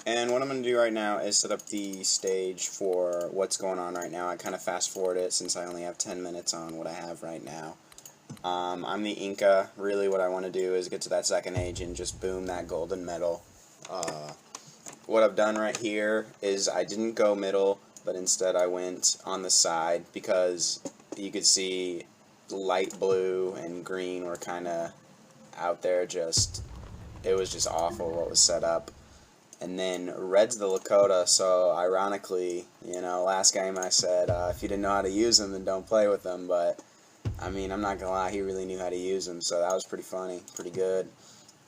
And what I'm going to do right now is set up the stage for what's going on right now. I kind of fast forward it since I only have 10 minutes on what I have right now. I'm the Inca. Really what I want to do is get to that second age and just boom that golden medal. What I've done right here is I didn't go middle, but instead I went on the side because you could see light blue and green were kind of out there. It was just awful what was set up. And then red's the Lakota, so ironically, last game I said if you didn't know how to use them, then don't play with them. But I mean, I'm not gonna lie, he really knew how to use them, so that was pretty funny, pretty good.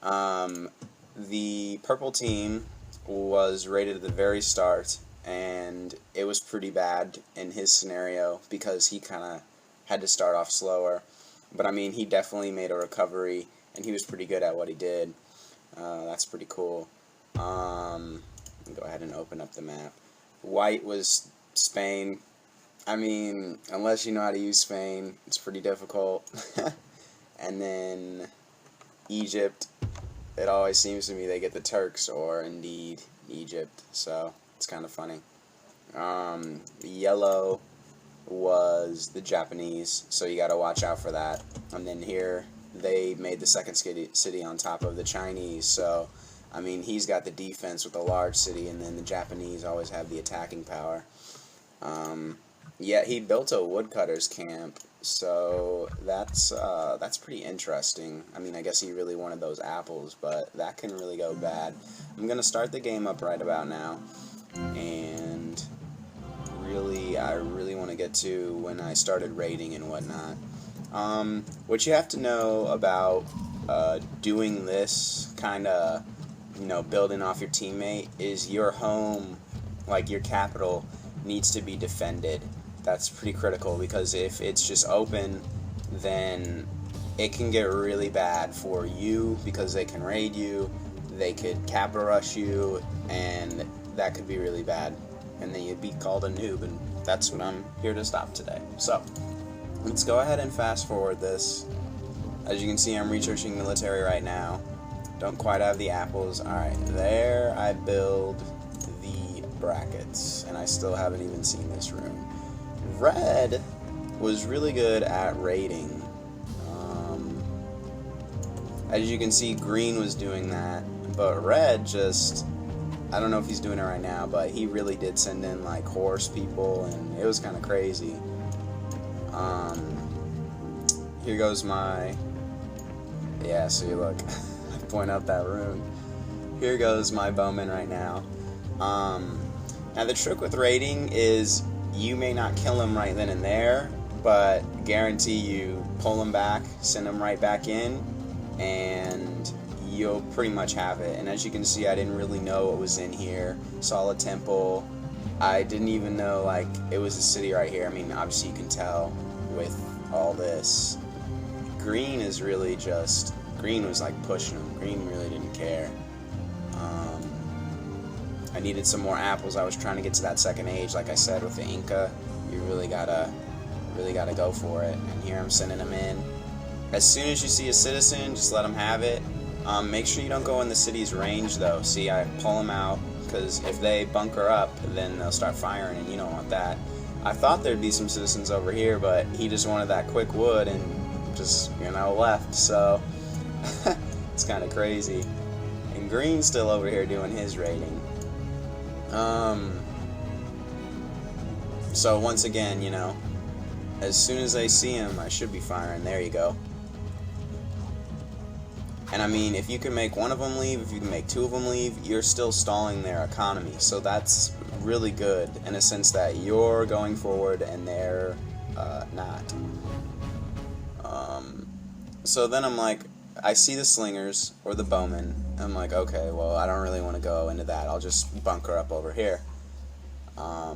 The purple team was rated at the very start, and it was pretty bad in his scenario because he kind of had to start off slower. But I mean, he definitely made a recovery, and he was pretty good at what he did. That's pretty cool. Go ahead and open up the map. White was Spain. I mean, unless you know how to use Spain, it's pretty difficult. And then Egypt, it always seems to me they get the Turks or indeed Egypt, so it's kind of funny. Yellow was the Japanese, so you gotta watch out for that. And then here, they made the second city on top of the Chinese, so I mean, he's got the defense with the large city, and then the Japanese always have the attacking power. Yeah, he built a woodcutter's camp, so that's pretty interesting. I mean, I guess he really wanted those apples, but that can really go bad. I'm gonna start the game up right about now, and I really want to get to when I started raiding and whatnot. What you have to know about doing this kind of, building off your teammate is your home, like your capital, needs to be defended. That's pretty critical because if it's just open, then it can get really bad for you because they can raid you, they could capital rush you, and that could be really bad. And then you'd be called a noob, and that's what I'm here to stop today. So, let's go ahead and fast forward this. As you can see, I'm researching military right now. Don't quite have the apples. Alright, there I build the brackets, and I still haven't even seen this room. Red was really good at raiding. As you can see, green was doing that, but red just, I don't know if he's doing it right now, but he really did send in like horse people, and it was kind of crazy. Here goes my, yeah, see, look, I point out that rune. Here goes my bowman right now. Now the trick with raiding is you may not kill him right then and there, but guarantee you pull him back, send him right back in, and you'll pretty much have it. And as you can see, I didn't really know what was in here. Saw a temple. I didn't even know like it was a city right here. I mean, obviously you can tell with all this. Green is really just, green was like pushing him. Green really didn't care. I needed some more apples. I was trying to get to that second age. Like I said, with the Inca, you really gotta go for it. And here I'm sending them in. As soon as you see a citizen, just let them have it. Make sure you don't go in the city's range though. See, I pull them out because if they bunker up, then they'll start firing, and you don't want that. I thought there'd be some citizens over here, but he just wanted that quick wood and just, left. So it's kind of crazy. And Green's still over here doing his raiding. So once again, as soon as I see him, I should be firing. There you go. And I mean, if you can make one of them leave, if you can make two of them leave, you're still stalling their economy. So that's really good in a sense that you're going forward and they're not. So then I'm like, I see the slingers or the bowmen. I'm like, okay, well, I don't really want to go into that. I'll just bunker up over here. But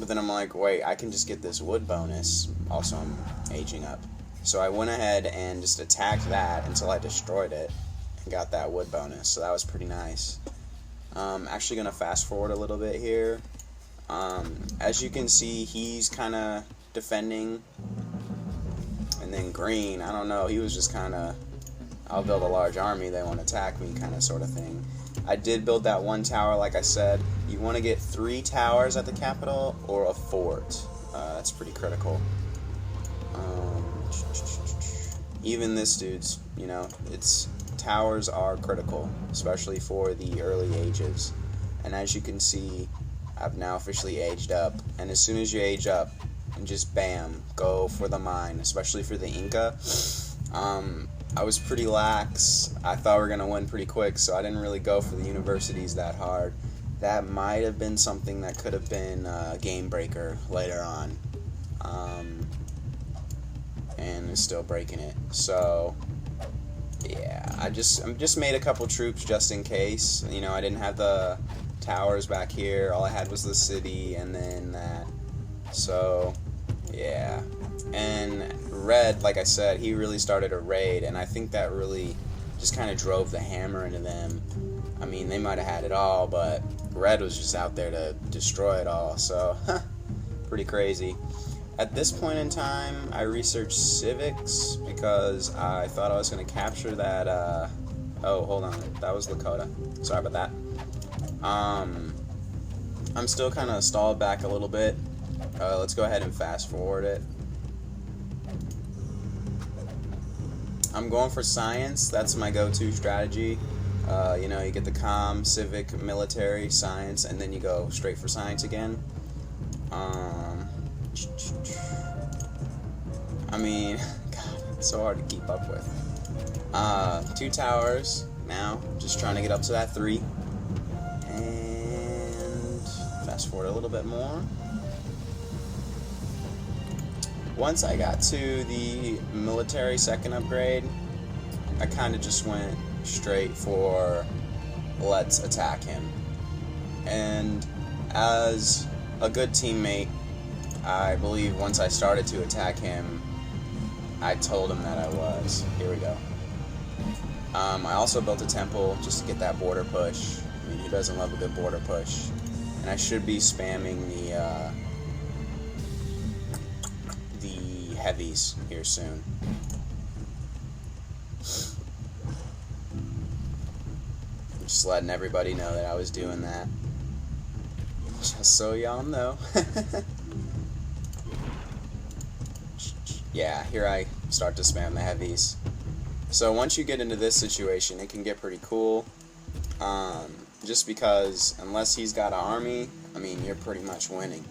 then I'm like, wait, I can just get this wood bonus. Also, I'm aging up. So I went ahead and just attacked that until I destroyed it and got that wood bonus. So that was pretty nice. Actually going to fast forward a little bit here. As you can see, he's kind of defending. And then green, I don't know, he was just kind of I'll build a large army, they won't attack me, kind of sort of thing. I did build that one tower, like I said. You want to get 3 towers at the capital or a fort. That's pretty critical. Even this dude's, you know, towers are critical, especially for the early ages. And as you can see, I've now officially aged up. And as soon as you age up, and just bam, go for the mine, especially for the Inca. I was pretty lax. I thought we were going to win pretty quick, so I didn't really go for the universities that hard. That might have been something that could have been a game breaker later on. And it's still breaking it. So, yeah, I just made a couple troops just in case. You know, I didn't have the towers back here. All I had was the city and then that. So, yeah. And Red, like I said, he really started a raid, and I think that really just kind of drove the hammer into them. I mean, they might have had it all, but Red was just out there to destroy it all, so pretty crazy. At this point in time, I researched civics because I thought I was going to capture that, oh, hold on, that was Lakota. Sorry about that. I'm still kind of stalled back a little bit. Let's go ahead and fast forward it. I'm going for science. That's my go-to strategy. You know, you get the comm, civic, military, science, and then you go straight for science again. I mean, God, it's so hard to keep up with. 2 towers now. Just trying to get up to that 3. And fast forward a little bit more. Once I got to the military second upgrade, I kind of just went straight for let's attack him. And as a good teammate, I believe once I started to attack him, I told him that I was. Here we go. I also built a temple just to get that border push. I mean, who doesn't love a good border push? And I should be spamming the heavies here soon. Just letting everybody know that I was doing that. Just so y'all know. Yeah, here I start to spam the heavies. So once you get into this situation, it can get pretty cool. Just because unless he's got an army, I mean, you're pretty much winning.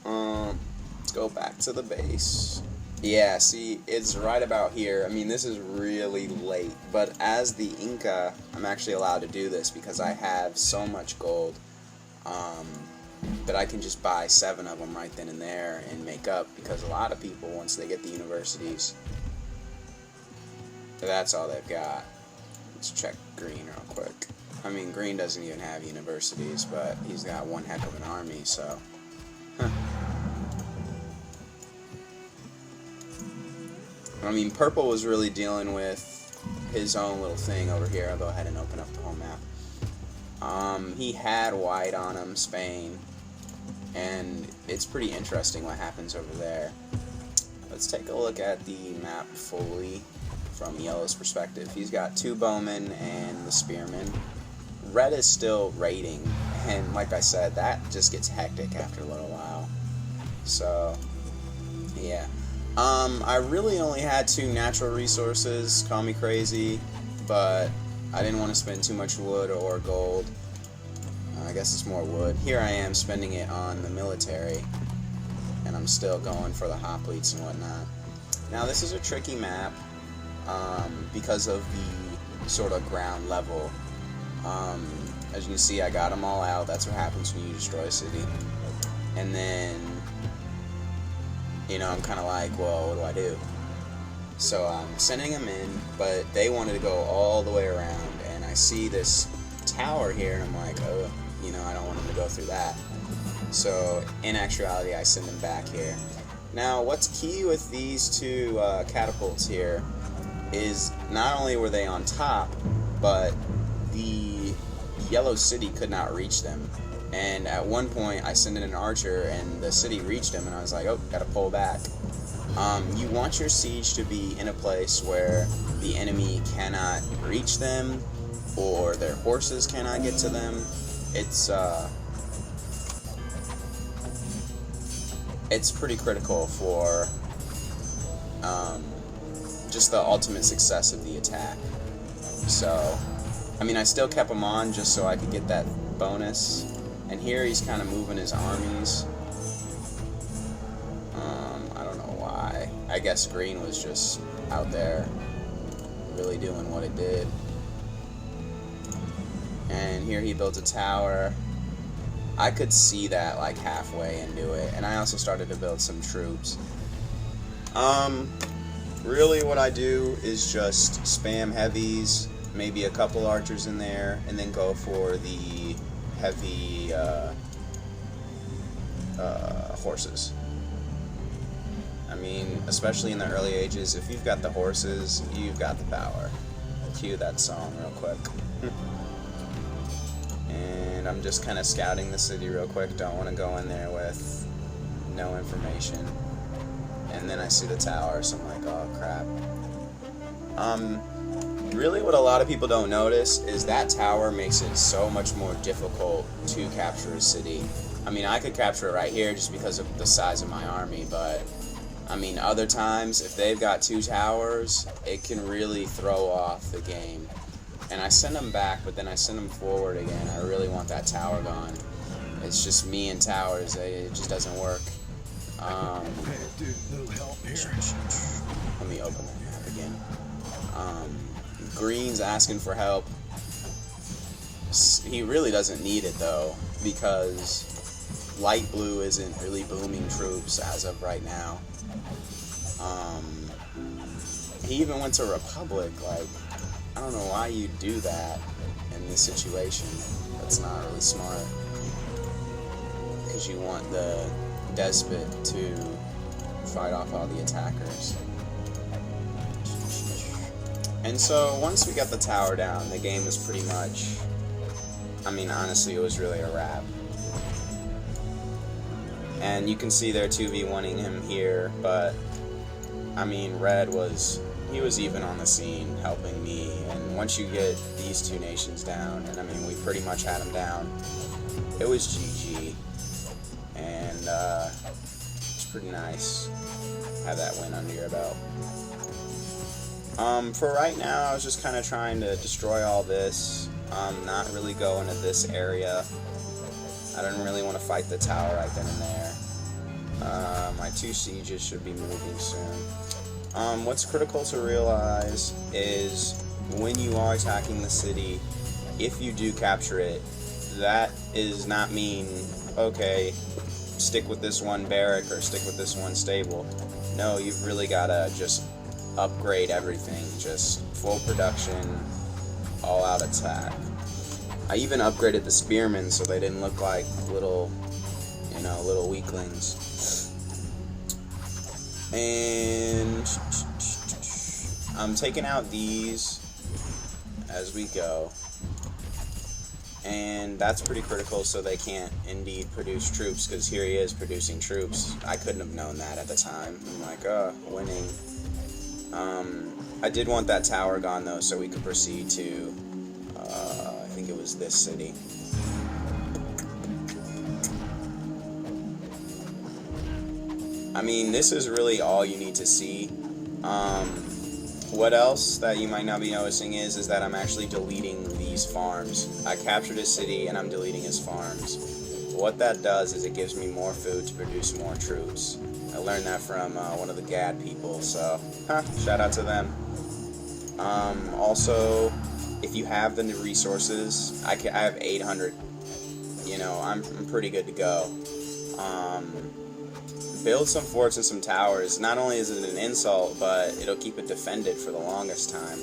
Let's go back to the base. Yeah, see, it's right about here. I mean, this is really late, but as the Inca, I'm actually allowed to do this because I have so much gold that I can just buy 7 of them right then and there and make up, because a lot of people, once they get the universities, that's all they've got. Let's check green real quick. I mean, green doesn't even have universities, but he's got one heck of an army, so... I mean, purple was really dealing with his own little thing over here. I'll go ahead and open up the whole map. He had white on him, Spain, and it's pretty interesting what happens over there. Let's take a look at the map fully from yellow's perspective. He's got 2 bowmen and the spearmen. Red is still raiding, and like I said, that just gets hectic after a little while. So, yeah. I really only had 2 natural resources, call me crazy, but I didn't want to spend too much wood or gold. I guess it's more wood. Here I am spending it on the military, and I'm still going for the hoplites and whatnot. Now this is a tricky map, because of the sort of ground level. As you can see, I got them all out. That's what happens when you destroy a city. And then, you know, I'm kind of like, well, what do I do? So I'm sending them in, but they wanted to go all the way around, and I see this tower here, and I'm like, oh, you know, I don't want them to go through that. So in actuality, I send them back here. Now, what's key with these 2 catapults here is not only were they on top, but the yellow city could not reach them. And at one point, I sent in an archer, and the city reached him, and I was like, oh, gotta pull back. You want your siege to be in a place where the enemy cannot reach them, or their horses cannot get to them. It's pretty critical for just the ultimate success of the attack. So, I mean, I still kept him on just so I could get that bonus. And here he's kind of moving his armies. I don't know why. I guess green was just out there really doing what it did. And here he built a tower. I could see that like halfway into it. And I also started to build some troops. Really what I do is just spam heavies, maybe a couple archers in there, and then go for the heavy horses. I mean, especially in the early ages, if you've got the horses, you've got the power. Cue that song real quick. And I'm just kind of scouting the city real quick. Don't want to go in there with no information. And then I see the tower, so I'm like, oh crap. Really what a lot of people don't notice is that tower makes it so much more difficult to capture a city. I mean, I could capture it right here just because of the size of my army, but I mean, other times, if they've got 2 towers, it can really throw off the game. And I send them back, but then I send them forward again. I really want that tower gone. It's just me and towers. It just doesn't work. Hey, dude, little help here. Let me open that map again. Green's asking for help. He really doesn't need it, though, because light blue isn't really booming troops as of right now. He even went to Republic. Like, I don't know why you do that in this situation. That's not really smart. Because you want the despot to fight off all the attackers. And so once we got the tower down, the game was pretty much, I mean, honestly, it was really a wrap. And you can see they're 2v1ing him here, but I mean, red was, he was even on the scene helping me. And once you get these 2 nations down, and I mean, we pretty much had them down, it was GG. And it's pretty nice to have that win under your belt. For right now, I was just kind of trying to destroy all this, not really go into this area. I didn't really want to fight the tower right then and there. My 2 sieges should be moving soon. What's critical to realize is when you are attacking the city, if you do capture it, that is not mean, okay, stick with this one barrack or stick with this one stable. No, you've really got to just upgrade everything, just full production, all-out attack. I even upgraded the spearmen so they didn't look like little, you know, little weaklings. And I'm taking out these as we go. And that's pretty critical so they can't indeed produce troops, because here he is producing troops. I couldn't have known that at the time. I'm like, winning. I did want that tower gone though, so we could proceed to, I think it was this city. I mean, this is really all you need to see. What else that you might not be noticing is that I'm actually deleting these farms. I captured a city and I'm deleting his farms. What that does is it gives me more food to produce more troops. I learned that from one of the GAD people, so shout out to them. Also, if you have the resources, I have 800. You know, I'm pretty good to go. Build some forts and some towers. Not only is it an insult, but it'll keep it defended for the longest time.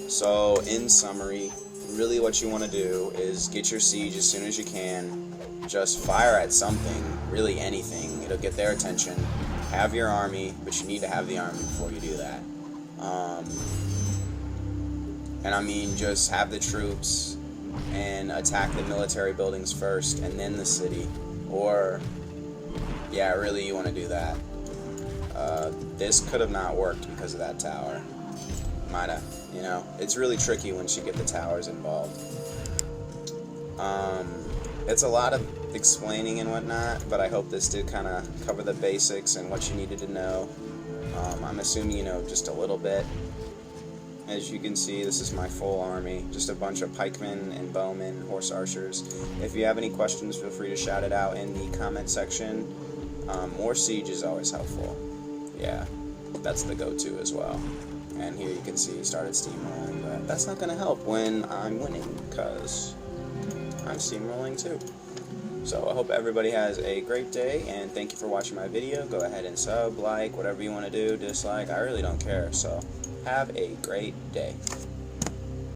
So, in summary, really what you want to do is get your siege as soon as you can. Just fire at something, really anything. It'll get their attention. Have your army, but you need to have the army before you do that. And I mean, just have the troops and attack the military buildings first and then the city. Or Yeah, really, you want to do that. This could have not worked because of that tower. Might have, you know. It's really tricky once you get the towers involved. It's a lot of explaining and whatnot, but I hope this did kind of cover the basics and what you needed to know. I'm assuming you know just a little bit. As you can see, this is my full army, just a bunch of pikemen and bowmen, horse archers. If you have any questions, feel free to shout it out in the comment section. More siege is always helpful. Yeah, that's the go-to as well. And here you can see he started steamrolling, but that's not going to help when I'm winning, because I'm steamrolling too. So I hope everybody has a great day, and thank you for watching my video. Go ahead and sub, like, whatever you want to do, dislike, I really don't care. So have a great day.